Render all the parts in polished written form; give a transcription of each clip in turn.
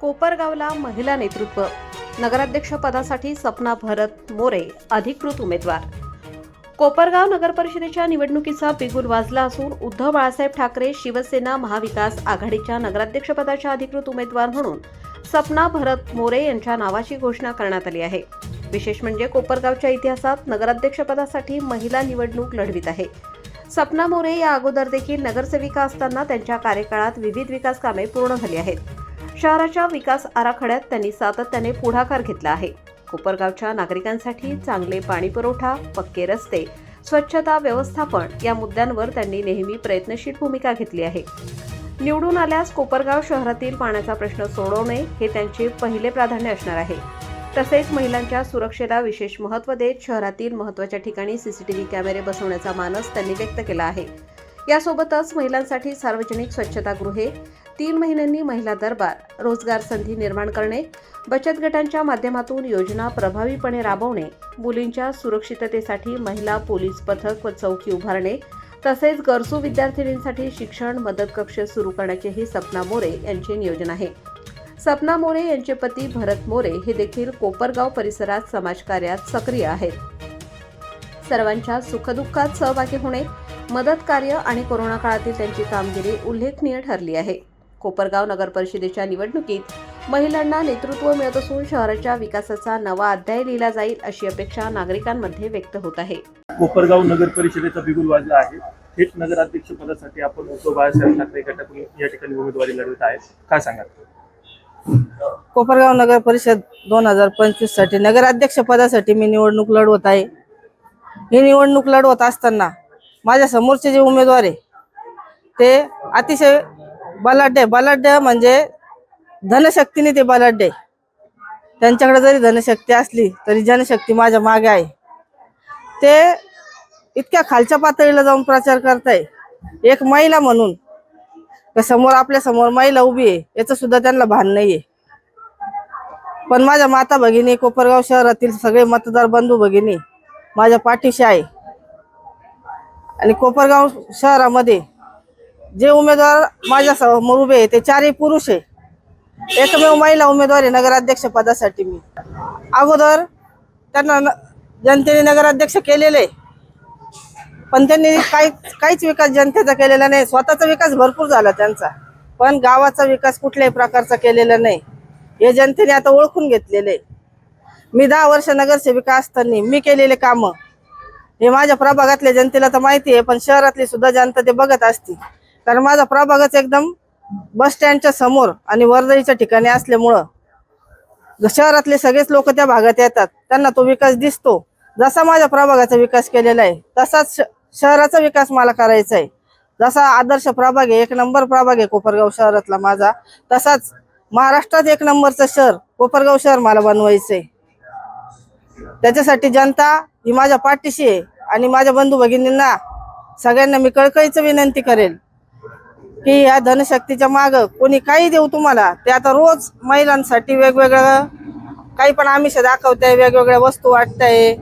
कोपरगावला महिला नेतृत्व नगराध्यक्ष पदासाठी सपना भरत मोरे अधिकृत उमेदवार। कोपरगाव नगर परिषदेच्या निवडणुकीचा बिगुल वाजला असून उद्धव बाळासाहेब ठाकरे शिवसेना महाविकास आघाडीच्या नगराध्यक्षपदाच्या अधिकृत उमेदवार म्हणून सपना भरत मोरे यांच्या नावाची घोषणा करण्यात आली आहे। विशेष म्हणजे कोपरगावच्या इतिहासात नगराध्यक्षपदासाठी महिला निवडणूक लढवित आहे। सपना मोरे या अगोदर देखील नगरसेविका असताना त्यांच्या कार्यकाळात विविध विकास कामे पूर्ण झाली आहेत। शहराच्या विकास आराखड्यात त्यांनी सातत्याने पुढाकार घेतला आहे। कोपरगावच्या नागरिकांसाठी चांगले पाणी पुरवठा, पक्के रस्ते, स्वच्छता व्यवस्थापन या मुद्द्यांवर त्यांनी नेहमी प्रयत्नशील भूमिका घेतली आहे। निवडून आल्यास कोपरगाव शहरातील पाण्याचा प्रश्न सोडवणे हे त्यांचे पहिले प्राधान्य असणार आहे। तसेच महिलांच्या सुरक्षेला विशेष महत्त्व देत शहरातील महत्त्वाच्या ठिकाणी सीसीटीव्ही कॅमेरे बसवण्याचा मानस त्यांनी व्यक्त केला आहे। यासोबतच महिलांसाठी सार्वजनिक स्वच्छतागृहे, 3 महिन्यांनी महिला दरबार, रोजगार संधी निर्माण करणे, बचत गटांच्या माध्यमातून योजना प्रभावीपणे राबवणे, मुलींच्या सुरक्षिततेसाठी महिला पोलीस पथक व चौकी उभारणे, तसेच गरजू विद्यार्थिनींसाठी शिक्षण मदत कक्ष सुरू करण्याचेही सपना मोरे यांचे नियोजन आहे। सपना मोरे यांचे पती भरत मोरे हे देखील कोपरगाव परिसरात समाजकार्यात सक्रिय आहेत। सर्वांच्या सुखदुःखात सहभागी होणे, मदत कार्य आणि कोरोना काळातील त्यांची कामगिरी उल्लेखनीय ठरली आहे। कोपरगाव नगर परिषदेच्या निवडणुकीत महिलांना नेतृत्व मिळत असून शहराच्या विकासाचा नवा अध्याय लिहिला जाईल अशी अपेक्षा नागरिकांमध्ये व्यक्त होत आहे। कोपरगाव नगर परिषदेचा बिगुल वाजला आहे। थेट नगराध्यक्ष पदासाठी आपण उद्धव बाळासाहेब ठाकरे गटातून या ठिकाणी उमेदवारी लढवत आहे, काय सांगाल? कोपरगाव नगर परिषद 2025 साठी नगराध्यक्ष पदासाठी मी निवडणूक लढवत आहे। ही निवडणूक लढवत असताना माझ्या समोरचे जे उमेदवार आहे ते अतिशय बलाढ्य म्हणजे धनशक्तीने ते बलाढ्य। त्यांच्याकडे जरी धनशक्ती असली तरी जनशक्ती माझ्या मागे आहे। ते इतक्या खालच्या पातळीला जाऊन प्रचार करताय। एक महिला म्हणून समोर आपल्या समोर महिला उभी आहे याचं सुद्धा त्यांना भान नाहीये। पण माझ्या माता भगिनी, कोपरगाव शहरातील सगळे मतदार बंधू भगिनी माझ्या पाठीशी आहे। आणि कोपरगाव शहरामध्ये जे उमेदवार माझ्या समोर उभे आहे ते 4ही पुरुष आहे। एकमेव महिला उमेदवार आहे नगराध्यक्ष पदासाठी। मी अगोदर त्यांना जनतेने नगराध्यक्ष केलेले, पण त्यांनी काहीच विकास जनतेचा केलेला नाही। स्वतःचा विकास भरपूर झाला त्यांचा, पण गावाचा विकास कुठल्याही प्रकारचा केलेला नाही हे जनतेने आता ओळखून घेतलेले। मी 10 वर्ष नगरसेविका असताना मी केलेले काम हे माझ्या प्रभागातल्या जनतेला तर माहिती आहे, पण शहरातली सुद्धा जनता ते बघत असते। कारण माझा प्रभागच एकदम बस स्टँडच्या समोर आणि वर्दळीच्या ठिकाणी असल्यामुळं शहरातले सगळेच लोक त्या भागात येतात, त्यांना तो विकास दिसतो। जसा माझ्या प्रभागाचा विकास केलेला आहे तसाच शहराचा विकास मला करायचा आहे। जसा आदर्श प्रभाग आहे, 1 नंबर प्रभाग आहे कोपरगाव शहरातला माझा, तसाच महाराष्ट्रात 1 नंबरचं शहर कोपरगाव शहर मला बनवायचंय। त्याच्यासाठी जनता ही माझ्या पाठीशी आहे। आणि माझ्या बंधू भगिनींना सगळ्यांना मी कळकळीचं विनंती करेल की या धनशक्तीच्या माग कोणी काही देऊ तुम्हाला, ते आता रोज महिलांसाठी वेगवेगळं काही पण आमिष दाखवताय, वेगवेगळ्या वस्तू वाटताय,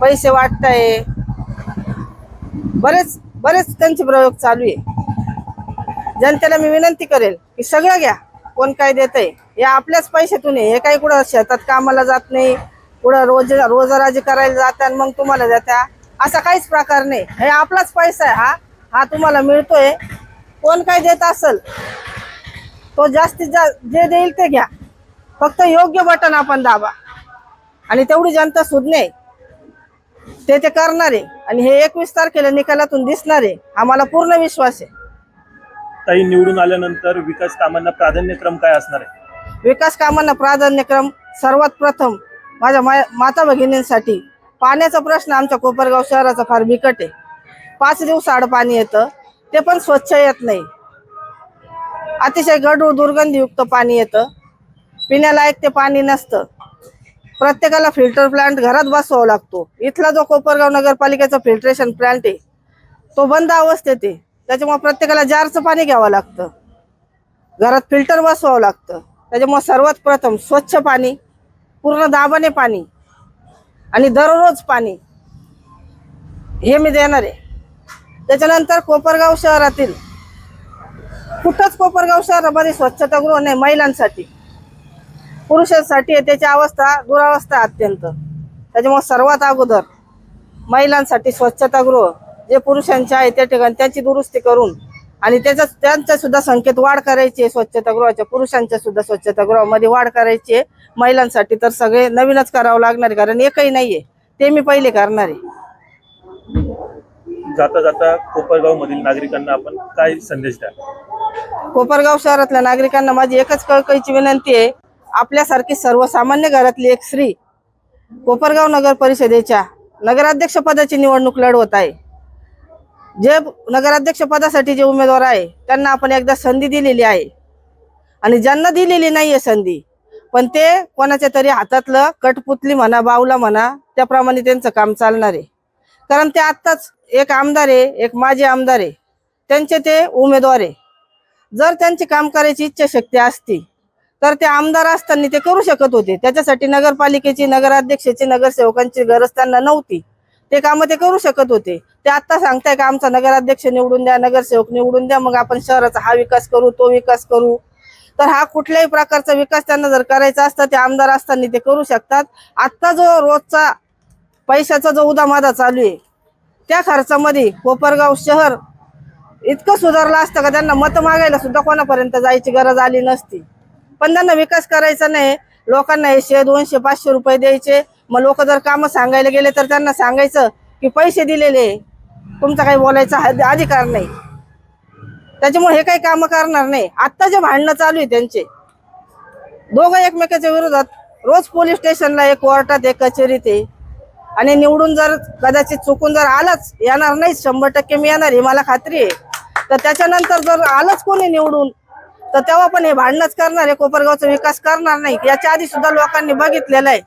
पैसे वाटताय, बरेच त्यांचे प्रयोग चालू आहे। जनतेला मी विनंती करेल की सगळं घ्या, कोण काय देतंय हे आपल्याच पैशातून आहे। हे काही कुठं शेतात कामाला जात नाही, कुठं रोजराजी करायला जातात मग तुम्हाला देता, असा काहीच प्रकार नाही। हे आपलाच पैसा आहे, हा तुम्हाला मिळतोय। कोण काय देत असेल तो जास्तीत जास्त जे देईल ते घ्या, फक्त योग्य बटन आपण दाबा आणि तेवढी जनता सुज्ञ ते करणार आहे। आणि हे 21 तारखेला निकालातून दिसणार आहे, आम्हाला पूर्ण विश्वास आहे। ताई, निवडून आल्यानंतर विकास कामांना प्राधान्यक्रम काय असणार आहे? विकास कामांना प्राधान्यक्रम सर्वात प्रथम माझ्या माता भगिनींसाठी पाण्याचा प्रश्न आमच्या कोपरगाव शहराचा फार बिकट आहे। 5 दिवसाआड पाणी येतं, ते पण स्वच्छ येत नाही। अतिशय गढूळ दुर्गंधीयुक्त पाणी येतं, पिण्यालायक ते पाणी नसतं। प्रत्येकाला फिल्टर प्लांट घरात बसवावा लागतो। इथला जो कोपरगाव नगरपालिकेचा फिल्ट्रेशन प्लांट आहे तो बंद अवस्थेत आहे, त्याच्यामुळे प्रत्येकाला जारचं पाणी घ्यावं लागतं, घरात फिल्टर बसवावं लागतं। त्याच्यामुळे सर्वात प्रथम स्वच्छ पाणी, पूर्ण दाबाने पाणी आणि दररोज पाणी हे मी देणार आहे। त्याच्यानंतर कोपरगाव शहरातील कुठंच कोपरगाव शहरामध्ये स्वच्छतागृह नाही महिलांसाठी। पुरुषांसाठी त्याची अवस्था दुरावस्था आहे अत्यंत. त्याच्यामुळे सर्वात अगोदर महिलांसाठी स्वच्छतागृह जे पुरुषांचे आहे त्या ठिकाणी त्यांची दुरुस्ती करून आणि त्यांच्या सुद्धा संख्येत वाढ करायची आहे. स्वच्छतागृहाच्या पुरुषांच्या सुद्धा स्वच्छतागृहामध्ये वाढ करायची आहे. महिलांसाठी तर सगळे नवीनच करावं लागणार आहे, कारण एकही नाहीये, ते मी पहिले करणार आहे. जाता जाता कोपरगाव मधील नागरिकांना आपण काय संदेश द्या? कोपरगाव शहरातल्या नागरिकांना माझी एकच कळकळीची विनंती आहे, आपल्यासारखी सर्वसामान्य घरातली एक स्त्री कोपरगाव नगर परिषदेच्या नगराध्यक्ष पदाची निवडणूक लढवत आहे. जे नगराध्यक्ष पदासाठी जे उमेदवार आहे त्यांना आपण एकदा संधी दिलेली आहे आणि ज्यांना दिलेली नाहीये संधी, पण ते कोणाच्या तरी हातातलं कठपुतली म्हणा, बावला म्हणा, त्याप्रमाणे त्यांचं काम चालणार आहे. कारण ते आत्ताच एक आमदार आहे, एक माजी आमदार आहे, त्यांचे ते उमेदवार आहे. जर त्यांची काम करायची इच्छाशक्ती असती तर ते आमदार असताना ते करू शकत होते. त्याच्यासाठी नगरपालिकेची, नगराध्यक्षाची, नगरसेवकांची गरज त्यांना नव्हती. ते कामं ते करू शकत होते. ते आता सांगताय का आमचा नगराध्यक्ष निवडून द्या, नगरसेवक निवडून द्या, मग आपण शहराचा हा विकास करू, तो विकास करू. तर हा कुठल्याही प्रकारचा विकास त्यांना जर करायचा असता ते आमदार असताना ते करू शकतात. आता जो रोजचा पैशाचा जो उदामादा चालू आहे त्या खर्चामध्ये कोपरगाव शहर इतकं सुधारलं असतं का त्यांना मत मागायला सुद्धा कोणापर्यंत जायची गरज आली नसती. पण त्यांना विकास करायचा नाही, लोकांना 100, 200, 500 रुपये द्यायचे. मग लोक जर कामं सांगायला गेले तर त्यांना सांगायचं की पैसे दिलेले, तुमचा काही बोलायचा अधिकार नाही. त्याच्यामुळे हे काही कामं करणार नाही. आत्ता जे भांडणं चालू आहे त्यांचे दोघं एकमेकाच्या विरोधात, रोज पोलीस स्टेशनला, एक कोर्टात, एक कचेरीत आहे. आणि निवडून जर कदाचित चुकून जर आलाच, येणार नाही 100% मी येणार, ही मला खात्री आहे, तर त्याच्यानंतर जर आलंच कोणी निवडून तर तेव्हा पण हे भांडणच करणार आहे, कोपरगावचा विकास करणार नाही. याच्या आधी सुद्धा लोकांनी बघितलेलं आहे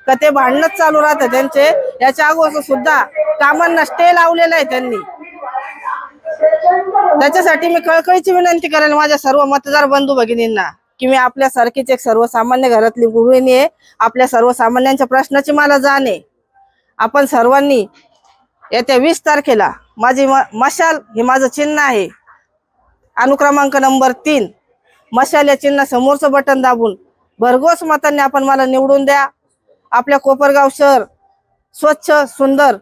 का ते भांडणच चालू राहतं त्यांचे. याच्या अगोदर सुद्धा कामांना स्टे लावलेला आहे त्यांनी. त्याच्यासाठी मी कळकळीची विनंती करेन माझ्या सर्व मतदार बंधू भगिनींना की मी आपल्यासारखीच एक सर्वसामान्य घरातली गृहिणी आहे. आपल्या सर्वसामान्यांच्या प्रश्नाची मला जाण आहे. आपण सर्वांनी येत्या 20 तारखेला माझी मशाल हे माझं चिन्ह आहे, अनुक्रमांक नंबर 3, मशाल या चिन्ह समोरचं बटन दाबून भरघोस मतांनी आपण मला निवडून द्या. आपल्या कोपरगाव शहर स्वच्छ, सुंदर,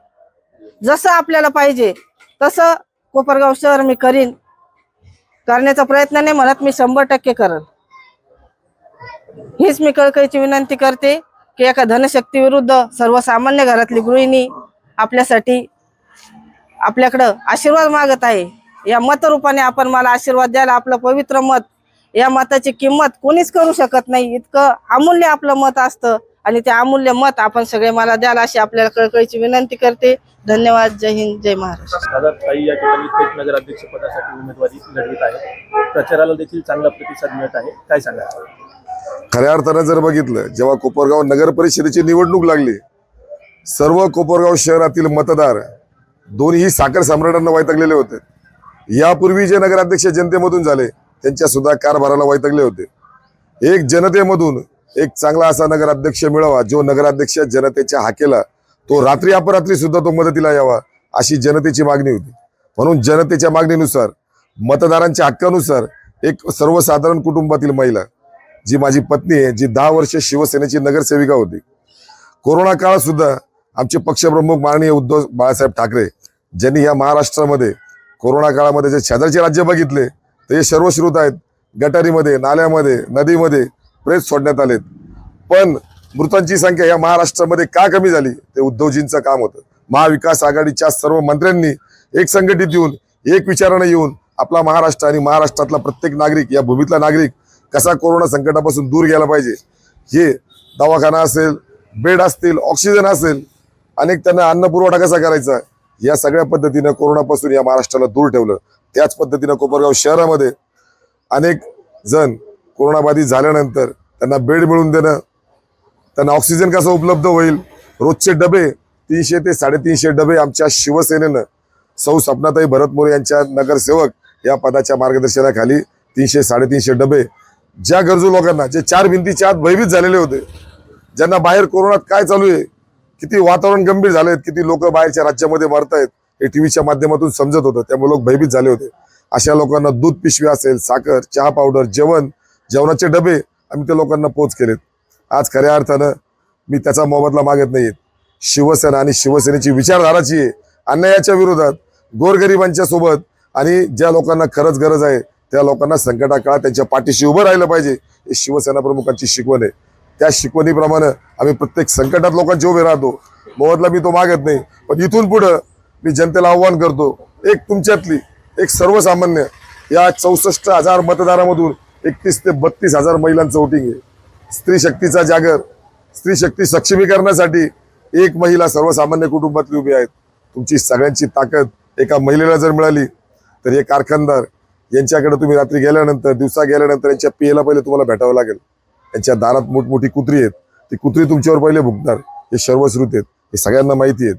जसं आपल्याला पाहिजे तसं कोपरगाव शहर मी करीन. करण्याचा प्रयत्न नाही म्हणत, मी 100% करेन. हीच मी कळकळीची विनंती करते की एका धनशक्ती विरुद्ध सर्वसामान्य घरातली गृहिणी आपल्यासाठी आपल्याकडं आशीर्वाद मागत आहे. या मतरूपाने आपण मला आशीर्वाद द्यायला. आपलं पवित्र मत, या मताची किंमत कोणीच करू शकत नाही. इतकं अमूल्य आपलं मत असतं आणि ते अमूल्य मत आपण सगळे मला द्याल अशी आपल्याला कळकळीची विनंती करते. धन्यवाद. जय हिंद, जय महाराष्ट्र. दादा, ताई या ठिकाणी थेट नगराध्यक्ष पदासाठी उमेदवारी लढवित आहे. प्रचाराला देखील चांगला प्रतिसाद मिळत आहे, काय सांगा? खऱ्या अर्थानं जर बघितलं, जेव्हा कोपरगाव नगर परिषदेची निवडणूक लागली, सर्व कोपरगाव शहरातील मतदार दोन्ही साखर सम्राटांना वैतागलेले होते. यापूर्वी जे नगराध्यक्ष जनतेमधून झाले त्यांच्या सुद्धा कारभाराला वैतागले होते. एक जनतेमधून एक चांगला असा नगराध्यक्ष मिळावा, जो नगराध्यक्ष जनतेच्या हाकेला तो रात्री अपरात्री सुद्धा तो मदतीला यावा, अशी जनतेची मागणी होती. म्हणून जनतेच्या मागणीनुसार, मतदारांच्या हक्कानुसार एक सर्वसाधारण कुटुंबातील महिला, जी माझी पत्नी आहे, जी 10 वर्ष शिवसेनेची नगरसेविका होती. कोरोना काळात सुद्धा आमचे पक्षप्रमुख माननीय उद्धव बाळासाहेब ठाकरे, ज्यांनी या महाराष्ट्रामध्ये कोरोना काळामध्ये जे शेजारचे राज्य बघितले ते सर्वश्रुत आहेत. गटारीमध्ये, नाल्यामध्ये, नदीमध्ये प्रेत सोडण्यात आलेत. पण मृतांची संख्या या महाराष्ट्रामध्ये का कमी झाली? ते उद्धवजींचं काम होतं. महाविकास आघाडीच्या सर्व मंत्र्यांनी एक संघटित येऊन, एक विचारानं येऊन आपला महाराष्ट्र आणि महाराष्ट्रातला प्रत्येक नागरिक, या भूमीतला नागरिक कसा कोरोना संकटापासून दूर गेला पाहिजे, हे दवाखाना असेल, बेड असतील, ऑक्सिजन असेल, अनेक त्यांना अन्न पुरवठा कसा करायचा, या सगळ्या पद्धतीनं कोरोनापासून या महाराष्ट्राला दूर ठेवलं. त्याच पद्धतीनं कोपरगाव शहरामध्ये अनेक जण कोरोनाबाधित झाल्यानंतर त्यांना बेड मिळवून देणं, त्यांना ऑक्सिजन कसा उपलब्ध होईल, रोजचे डबे 300 ते 350 डबे आमच्या शिवसेनेनं सौ सपनाताई भरत मोरे यांच्या नगरसेवक या पदाच्या मार्गदर्शनाखाली 300-350 डबे ज्या गरजू लोकांना, जे 4 भिंतीच्या आत भयभीत झालेले होते, ज्यांना बाहेर कोरोनात काय चालू आहे, किती वातावरण गंभीर झाले, किती लोक बाहेरच्या राज्यामध्ये मरतायत, हे टीव्हीच्या माध्यमातून समजत होतं. त्यामुळे लोक भयभीत झाले होते. अशा लोकांना दूध पिशवी असेल, साखर, चहा पावडर, जेवणाचे डबे आम्ही त्या लोकांना पोच केलेत. आज खऱ्या अर्थानं मी त्याचा मोबदला मागत नाहीये. शिवसेना आणि शिवसेनेची विचारधाराची आहे, अन्यायाच्या विरोधात, गोरगरिबांच्या सोबत आणि ज्या लोकांना खरंच गरज आहे त्या लोकांना संकटा काळात त्यांच्या पाठीशी उभं राहिलं पाहिजे. ही शिवसेना प्रमुखांची शिकवण आहे. त्या शिकवणीप्रमाणे आम्ही प्रत्येक संकटात लोकांचे उभे राहतो. मोबदला मी तो मागत नाही, पण इथून पुढं मी जनतेला आव्हान करतो, एक तुमच्यातली एक सर्वसामान्य या 64,000 मतदारामधून 31 ते 32,000 महिलांचं वोटिंग आहे. स्त्री शक्तीचा जागर, स्त्री शक्ती सक्षमीकरणासाठी एक महिला सर्वसामान्य कुटुंबातली उभी आहेत. तुमची सगळ्यांची ताकद एका महिलेला जर मिळाली तर हे कारखानदार यांच्याकडे तुम्ही रात्री गेल्यानंतर, दिवसा गेल्यानंतर यांच्या पियेला पहिले तुम्हाला भेटावं लागेल. यांच्या दारात मोठमोठी कुत्री आहेत, ती कुत्री तुमच्यावर पहिले भुंकणार. हे सर्वश्रुत आहेत, हे सगळ्यांना माहिती आहेत.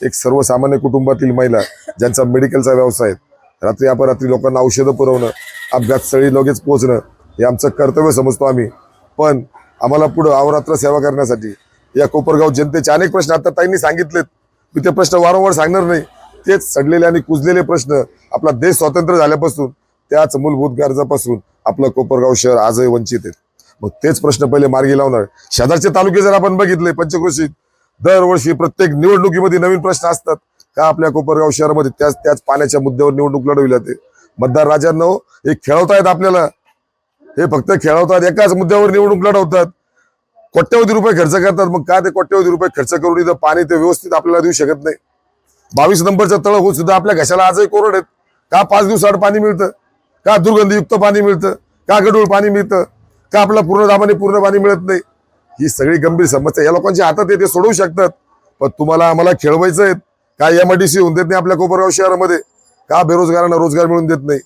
एक सर्वसामान्य कुटुंबातील महिला ज्यांचा मेडिकलचा व्यवसाय आहे, रात्री अपरात्री लोकांना औषधं पुरवणं, अपघातस्थळी लगेच पोहोचणं हे आमचं कर्तव्य समजतो आम्ही. पण आम्हाला पुढं अहोरात्र सेवा करण्यासाठी या कोपरगाव जनतेचे अनेक प्रश्न आता ताईंनी सांगितलेत, मी ते प्रश्न वारंवार सांगणार नाही. तेच सडलेले आणि कुजलेले प्रश्न आपला देश स्वतंत्र झाल्यापासून, त्याच मूलभूत गरजापासून आपलं कोपरगाव शहर आजही वंचित आहे. मग तेच प्रश्न पहिले मार्गी लावणार. शेजारचे तालुके जर आपण बघितले पंचक्रोशीत, दरवर्षी प्रत्येक निवडणुकीमध्ये नवीन प्रश्न असतात. का आपल्या कोपरगाव शहरामध्ये त्याच पाण्याच्या मुद्द्यावर निवडणूक लढवली जाते? मतदार राजांनो, हे खेळवतायत आपल्याला, हे फक्त खेळवतात, एकाच मुद्द्यावर निवडणूक लढवतात, कोट्यवधी रुपये खर्च करतात. मग का ते कोट्यवधी रुपये खर्च करून इथं पाणी ते व्यवस्थित आपल्याला देऊ शकत नाही? 22 नंबरचं तळ होऊन सुद्धा आपल्या घशाला आजही कोरड आहेत. का 5 दिवसाआड पाणी मिळतं? का दुर्गंधीयुक्त पाणी मिळतं? का गढूळ पाणी मिळतं? का आपला पूर्ण दाबाने पूर्ण पाणी मिळत नाही? ही सगळी गंभीर समस्या या लोकांच्या हातात आहे, ते सोडवू शकतात. पण तुम्हाला आम्हाला खेळवायचं आहे. का MIDC होऊन देत नाही आपल्या कोपरगाव शहरामध्ये? का बेरोजगारांना रोजगार मिळून देत नाही?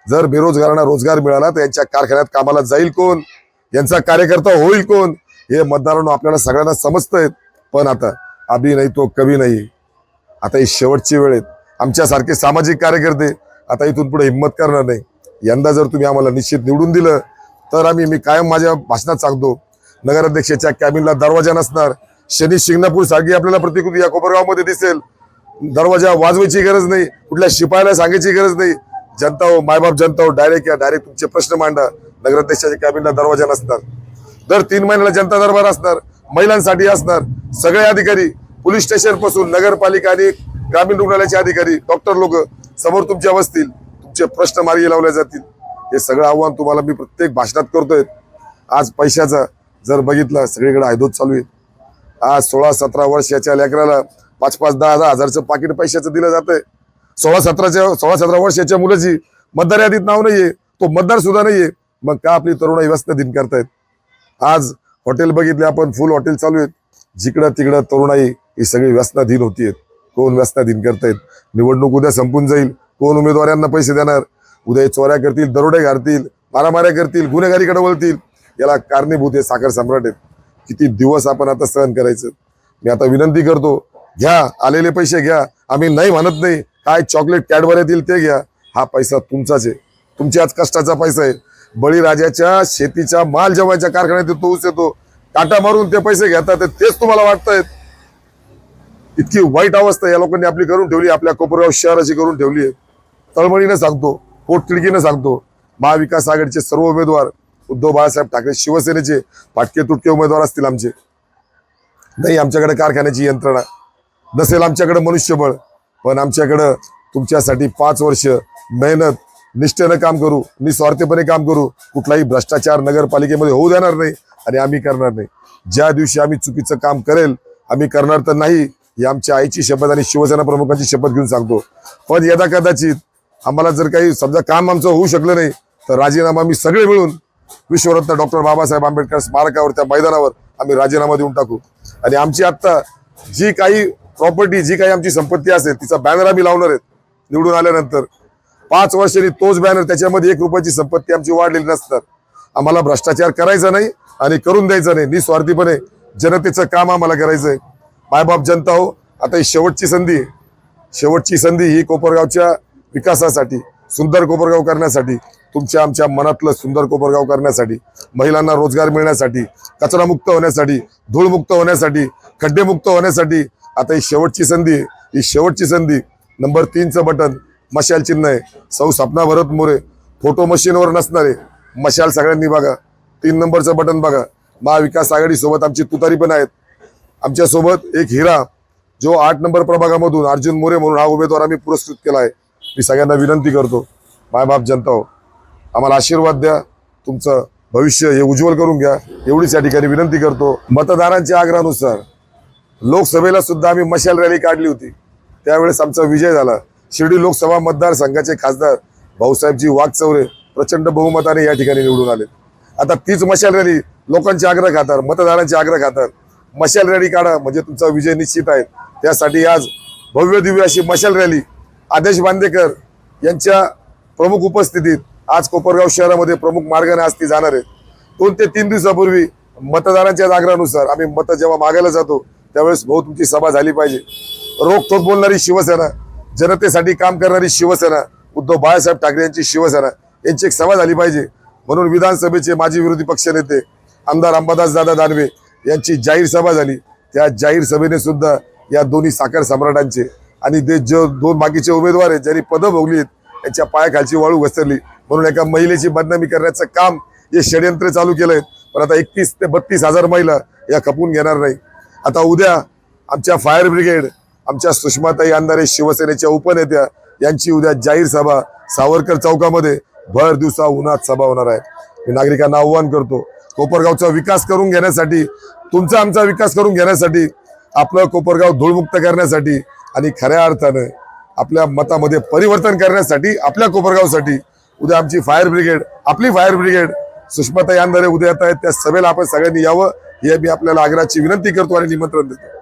जर बेरोजगारांना रोजगार मिळाला तर यांच्या कारखान्यात कामाला जाईल कोण? यांचा कार्यकर्ता होईल कोण? हे मतदारांनो आपल्याला सगळ्यांना समजतंय. पण आता अभी नाही तो कभी नाही. आता ही शेवटची वेळ आहे. आमच्यासारखे सामाजिक कार्यकर्ते आता इथून पुढे हिंमत करणार नाही. यंदा जर तुम्ही आम्हाला निश्चित निवडून दिलं तर मी कायम माझ्या भाषणात सांगतो, नगराध्यक्षाच्या कॅबिनला दरवाजा नसणार. शनी शिंगणापूर सारखी आपल्याला प्रतिकृती या कोपरगावमध्ये दिसेल. दरवाजा वाजवायची गरज नाही, कुठल्या शिपायाला सांगायची गरज नाही. जनता हो, मायबाप जनता हो, डायरेक्ट तुमचे प्रश्न मांडा. नगराध्यक्षाच्या कॅबिनला दरवाजा नसणार. दर 3 महिन्याला जनता दरबार असणार, महिलांसाठी असणार. सगळे अधिकारी, पोलीस स्टेशन पासून नगरपालिका आणि ग्रामीण रुग्णालयाचे अधिकारी, डॉक्टर लोक समोर तुमच्या बसतील, तुमचे प्रश्न मार्गी लावले जातील. हे सगळं आव्हान तुम्हाला मी प्रत्येक भाषणात करतोय. आज पैशाचा जर बघितलं, सगळीकडे आयदोत चालू आहे. आज 16-17 वर्षाच्या लेकराला 5-5, 10-10 हजारचं पाकिट पैशाचं दिलं जातंय. 16-17 वर्षाच्या मुलाची मतदार यादीत नाव नाहीये, तो मतदार सुद्धा नाहीये. मग का आपली तरुणाई व्यस्त दिन करतायत? आज हॉटेल बघितले आपण, फुल हॉटेल चालू आहेत. जिकडं तिकडं तरुणाई ही सगळी व्यसनाधीन होतीये. कोण व्यसनाधीन करतायत? निवडणूक उद्या संपून जाईल, कोण उमेदवारांना पैसे देणार? उद्या चोऱ्या करतील, दरोडे घालतील, मारामाऱ्या करतील, गुन्हेगारीकडे वळतील. याला कारणीभूत हे साखर सम्राट आहेत. किती दिवस आपण आता सहन करायचं? मी आता विनंती करतो, घ्या, आलेले पैसे घ्या. आम्ही नाही म्हणत नाही. काय चॉकलेट कॅडबरी येतील ते घ्या. हा पैसा तुमचाच आहे, तुमच्याच कष्टाचा पैसा आहे. बळीराजाच्या शेतीचा माल जेव्हाच्या कारखान्यात येतो, ऊस येतो, टाटा मारून ते पैसे घेतात. तेच तुम्हाला वाटतंय? इतकी वाईट अवस्था या लोकांनी आपली करून ठेवली, आपल्या कोपरगाव शहराची करून ठेवली आहे. तळमळीनं सांगतो, पोटतिडकीनं सांगतो, महाविकास आघाडीचे सर्व उमेदवार, उद्धव बाळासाहेब ठाकरे शिवसेनेचे फाटके तुटके उमेदवार असतील आमचे. नाही आमच्याकडे कारखान्याची यंत्रणा नसेल, आमच्याकडे मनुष्यबळ, पण आमच्याकडं तुमच्यासाठी 5 वर्ष मेहनत निष्ठेनं काम करू, निस्वार्थीपणे काम करू. कुठलाही भ्रष्टाचार नगरपालिकेमध्ये होऊ देणार नाही आणि आम्ही करणार नाही. ज्या दिवशी आम्ही चुकीचं काम करेल, आम्ही करणार तर नाही, ही आमच्या आईची शपथ आणि शिवसेना प्रमुखांची शपथ घेऊन सांगतो. पण यदा कदाचित आम्हाला जर काही समजा काम आमचं होऊ शकलं नाही तर राजीनामा आम्ही सगळे मिळून विश्वरत्न डॉक्टर बाबासाहेब आंबेडकर स्मारकावर, त्या मैदानावर आम्ही राजीनामा देऊन टाकू. आणि आमची आत्ता जी काही प्रॉपर्टी, जी काही आमची संपत्ती असेल, तिचा बॅनर आम्ही लावणार आहेत. निवडून आल्यानंतर 5 वर्षांनी तोच बॅनर, त्याच्यामध्ये 1 रुपयाची संपत्ती आमची वाढलेली नसतात. आम्हाला भ्रष्टाचार करायचा नाही आणि करून द्यायचा नाही. निस्वार्थीपणे जनतेचं काम आम्हाला करायचंय. मायबाप जनता हो, आता ही शेवटची संधी आहे. शेवटची संधी ही कोपरगावच्या विकासासाठी, सुंदर कोपरगाव करण्यासाठी, तुमच्या आमच्या मनातलं सुंदर कोपरगाव करण्यासाठी, महिलांना रोजगार मिळण्यासाठी, कचरामुक्त होण्यासाठी, धूळमुक्त होण्यासाठी, खड्डेमुक्त होण्यासाठी आता ही शेवटची संधी आहे. ही शेवटची संधी. नंबर 3चं बटन मशाल चिन्ह आहे. सौ सपना भरत मोरे, फोटो मशीनवर नसणारे मशाल सगळ्यांनी बघा. 3 नंबरचं बटन बघा. महाविकास आघाडी सोबत आमची तुतारी पण आहेत. आमच्या सोबत एक हिरा जो 8 नंबर प्रभागामधून अर्जुन मोरे म्हणून हा उमेदवार आम्ही पुरस्कृत केला आहे. मी सगळ्यांना विनंती करतो, मायबाप जनता हो, आम्हाला आशीर्वाद द्या, तुमचं भविष्य हे उज्ज्वल करून घ्या एवढीच या ठिकाणी विनंती करतो. मतदारांच्या आग्रहानुसार लोकसभेला सुद्धा आम्ही मशाल रॅली काढली होती, त्यावेळेस आमचा विजय झाला. शिर्डी लोकसभा मतदारसंघाचे खासदार भाऊसाहेबजी वाघचौरे प्रचंड बहुमताने या ठिकाणी निवडून आले. आता तीच मशाल रॅली लोकांचे आग्रह खातात, मतदारांचे आग्रह खातात, मशाल रॅली काढा म्हणजे तुमचा विजय निश्चित आहे. त्यासाठी आज भव्य दिव्य अशी मशाल रॅली आदेश बांदेकर यांच्या प्रमुख उपस्थितीत आज कोपरगाव शहरामध्ये प्रमुख मार्गाने आज ती जाणार आहे. 2 ते 3 दिवसापूर्वी मतदारांच्या आग्रहानुसार आम्ही मतं जेव्हा मागायला जातो त्यावेळेस भाऊ तुमची सभा झाली पाहिजे. रोखोक बोलणारी शिवसेना, जनतेसाठी काम करणारी शिवसेना, उद्धव बाळासाहेब ठाकरे यांची शिवसेना यांची एक सभा झाली पाहिजे. म्हणून विधानसभेचे माजी विरोधी पक्षनेते आमदार अंबादास दादा दानवे यांची जाहीर सभा झाली. त्या जाहीर सभेने सुद्धा या दोन्ही साखर सम्राटांचे आणि जे 2 बाकीचे उमेदवार आहेत ज्यांनी पदं भोगली आहेत यांच्या पायाखालची वाळू घसरली म्हणून एका महिलेची बदनामी करण्याचं काम हे षडयंत्र चालू केलंय. पण आता 31 ते 32 हजार महिला या खपून घेणार नाही. आता उद्या आमच्या फायर ब्रिगेड, आमच्या सुषमाताई अंधारे शिवसेनेच्या उपनेत्या यांची उद्या जाहीर सभा सावरकर चौकामध्ये भर दिवसा उन्हात सभा होणार आहे. मी नागरिकांना आव्हान करतो, कोपरगावचा विकास करून घेण्यासाठी, तुमचा आमचा विकास करून घेण्यासाठी, आपलं कोपरगाव धूळमुक्त करण्यासाठी आणि खऱ्या अर्थानं आपल्या मतामध्ये परिवर्तन करण्यासाठी, आपल्या कोपरगावसाठी उद्या आमची फायर ब्रिगेड, आपली फायर ब्रिगेड सुषमाताई अंधारे उद्या येत आहेत. त्या सभेला आपण सगळ्यांनी यावं हे मी आपल्याला आग्रहाची विनंती करतो आणि निमंत्रण देतो.